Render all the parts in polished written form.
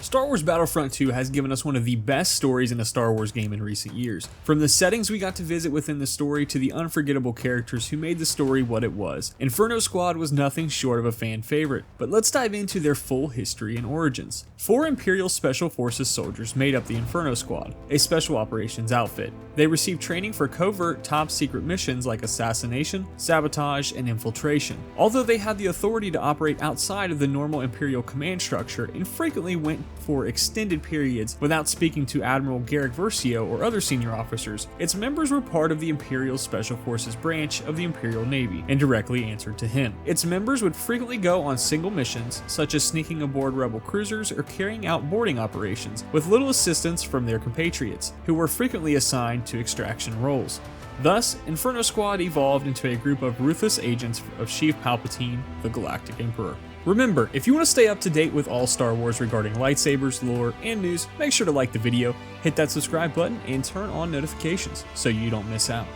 Star Wars Battlefront 2 has given us one of the best stories in a Star Wars game in recent years. From the settings we got to visit within the story to the unforgettable characters who made the story what it was, Inferno Squad was nothing short of a fan favorite. But let's dive into their full history and origins. 4 Imperial Special Forces soldiers made up the Inferno Squad, a special operations outfit. They received training for covert top secret missions like assassination, sabotage, and infiltration. Although they had the authority to operate outside of the normal Imperial command structure and frequently went for extended periods without speaking to Admiral Garrick Versio or other senior officers, its members were part of the Imperial Special Forces branch of the Imperial Navy and directly answered to him. Its members would frequently go on single missions, such as sneaking aboard rebel cruisers or carrying out boarding operations, with little assistance from their compatriots, who were frequently assigned to extraction roles. Thus, Inferno Squad evolved into a group of ruthless agents of Sheev Palpatine, the Galactic Emperor. Remember, if you want to stay up to date with all Star Wars regarding lightsabers, lore, and news, make sure to like the video, hit that subscribe button, and turn on notifications so you don't miss out.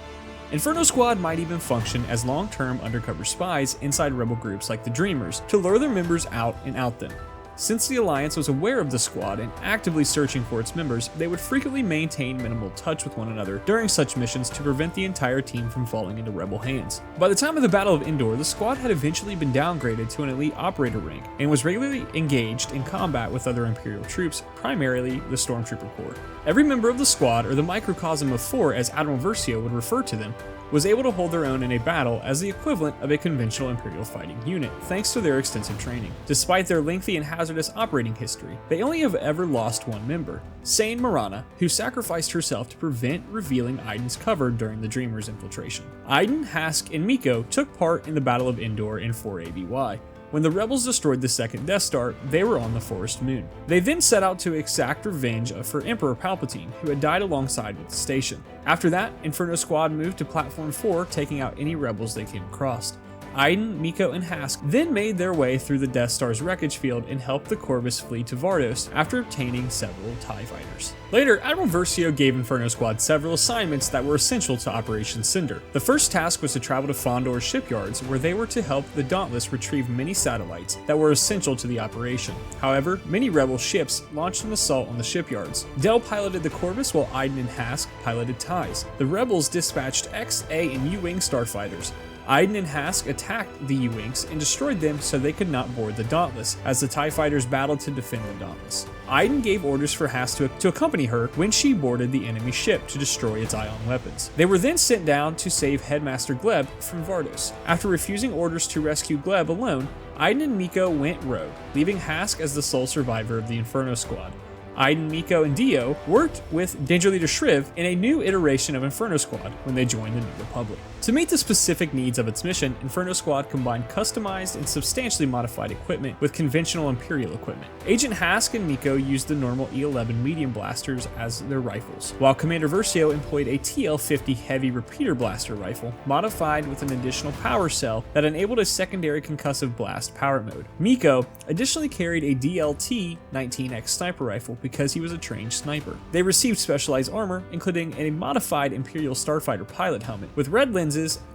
Inferno Squad might even function as long-term undercover spies inside rebel groups like the Dreamers to lure their members out and out them. Since the Alliance was aware of the squad and actively searching for its members, they would frequently maintain minimal touch with one another during such missions to prevent the entire team from falling into rebel hands. By the time of the Battle of Endor, the squad had eventually been downgraded to an elite operator rank and was regularly engaged in combat with other Imperial troops, primarily the Stormtrooper Corps. Every member of the squad, or the microcosm of 4 as Admiral Versio would refer to them, was able to hold their own in a battle as the equivalent of a conventional Imperial fighting unit, thanks to their extensive training. Despite their lengthy and hazardous operating history, they only have ever lost one member, Sane Marana, who sacrificed herself to prevent revealing Iden's cover during the Dreamers' infiltration. Iden, Hask, and Miko took part in the Battle of Endor in 4 ABY. When the rebels destroyed the second Death Star, they were on the Forest Moon. They then set out to exact revenge for Emperor Palpatine, who had died alongside with the station. After that, Inferno Squad moved to Platform 4, taking out any rebels they came across. Iden, Miko, and Hask then made their way through the Death Star's wreckage field and helped the Corvus flee to Vardos after obtaining several TIE fighters. Later, Admiral Versio gave Inferno Squad several assignments that were essential to Operation Cinder. The first task was to travel to Fondor's shipyards, where they were to help the Dauntless retrieve many satellites that were essential to the operation. However, many rebel ships launched an assault on the shipyards. Del piloted the Corvus while Iden and Hask piloted TIEs. The rebels dispatched X, A, and U-Wing starfighters. Iden and Hask attacked the U-Wings and destroyed them so they could not board the Dauntless, as the TIE fighters battled to defend the Dauntless. Iden gave orders for Hask to accompany her when she boarded the enemy ship to destroy its ion weapons. They were then sent down to save Headmaster Gleb from Vardos. After refusing orders to rescue Gleb alone, Iden and Miko went rogue, leaving Hask as the sole survivor of the Inferno Squad. Iden, Miko, and Dio worked with Danger Leader Shriv in a new iteration of Inferno Squad when they joined the New Republic. To meet the specific needs of its mission, Inferno Squad combined customized and substantially modified equipment with conventional Imperial equipment. Agent Hask and Miko used the normal E-11 medium blasters as their rifles, while Commander Versio employed a TL-50 heavy repeater blaster rifle, modified with an additional power cell that enabled a secondary concussive blast power mode. Miko additionally carried a DLT-19X sniper rifle because he was a trained sniper. They received specialized armor, including a modified Imperial Starfighter pilot helmet with red lenses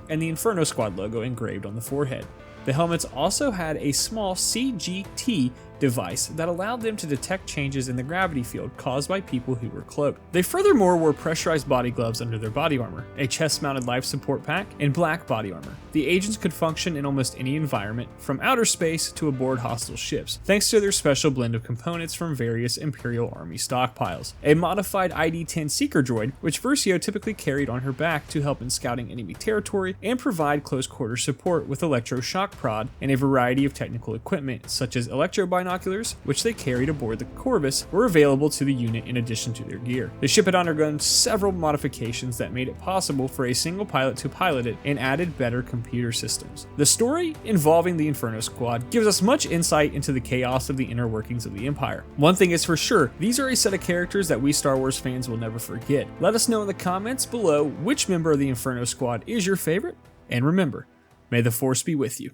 and the Inferno Squad logo engraved on the forehead. The helmets also had a small CGT device that allowed them to detect changes in the gravity field caused by people who were cloaked. They furthermore wore pressurized body gloves under their body armor, a chest-mounted life support pack, and black body armor. The agents could function in almost any environment, from outer space to aboard hostile ships, thanks to their special blend of components from various Imperial Army stockpiles. A modified ID-10 Seeker droid, which Versio typically carried on her back to help in scouting enemy territory and provide close-quarter support with electroshock prod and a variety of technical equipment, such as electro-binoculars, which they carried aboard the Corvus, were available to the unit in addition to their gear. The ship had undergone several modifications that made it possible for a single pilot to pilot it and added better computer systems. The story involving the Inferno Squad gives us much insight into the chaos of the inner workings of the Empire. One thing is for sure, these are a set of characters that we Star Wars fans will never forget. Let us know in the comments below which member of the Inferno Squad is your favorite, and remember, may the Force be with you.